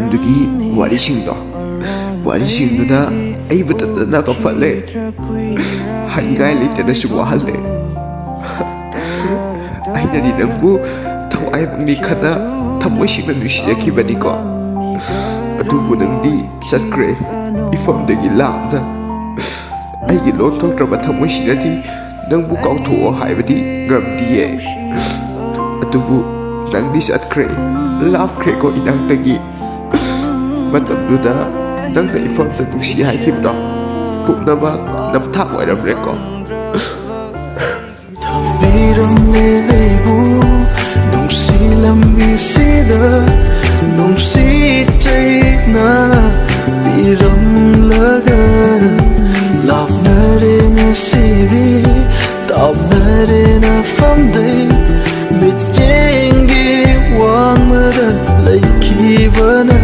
ꯃꯇꯝꯗꯨꯒꯤ ꯋꯥꯔꯤꯁꯤꯡꯗꯣ ꯋꯥꯔꯤꯁꯤꯡꯗꯨꯅ ꯑꯩꯕꯨ ꯇꯠꯇꯅ ꯀꯞꯍꯜꯂꯦ ꯍꯥꯏꯅꯤꯡꯉꯥꯏ ꯂꯩꯇꯅꯁꯨ ꯋꯥꯍꯜꯂꯦ ꯑꯩꯅꯗꯤ ꯅꯪꯕꯨ ꯊꯋꯥꯏꯃꯛꯅꯤ ꯈꯟꯅ ꯊꯃꯣꯏꯁꯤꯡꯅ ꯅꯨꯡꯁꯤꯖꯈꯤꯕꯅꯤꯀꯣ ꯑꯗꯨꯕꯨ ꯅꯪꯗꯤ ꯆꯠꯈ꯭ꯔꯦ ꯏꯐꯝꯗꯒꯤ ꯂꯥꯞꯅ ꯑꯩꯒꯤ ꯂꯣꯟꯊꯣꯛꯇ꯭ꯔꯕ ꯊꯃꯣꯏꯁꯤꯅꯗꯤ ꯅꯪꯕꯨ ꯀꯥꯎꯊꯣꯛꯑꯣ ꯍꯥꯏꯕꯗꯤ ꯉꯝꯗꯤꯌꯦ ꯑꯗꯨꯕꯨ ꯅꯪꯗꯤ ꯆꯠꯈ꯭ꯔꯦ ꯂꯥꯞꯈ꯭ꯔꯦꯀꯣ ꯏꯅꯥꯛꯇꯒꯤ ꯃꯇꯝꯗꯨꯗ ꯅꯪꯅ ꯏꯐꯝꯗ ꯅꯨꯡꯁꯤ ꯍꯥꯏꯈꯤꯕꯗꯣ ꯄꯨꯝꯅꯃꯛ ꯅꯝꯊꯥꯛ ꯑꯣꯏꯔꯝꯂꯦꯀꯣ ꯂꯝꯕꯤꯁꯤꯗ ꯅꯨꯡꯁꯤꯠ ꯆꯩꯅ ꯄꯤꯔꯝꯂꯒ ꯂꯥꯞꯅꯔꯦ ꯉꯁꯤꯗꯤ ꯇꯥꯞꯅꯔꯦ ꯅꯐꯝꯗꯩ ꯃꯤꯠꯌꯦꯡꯒꯤ ꯋꯥꯡꯃꯗ ꯂꯩꯈꯤꯕꯅ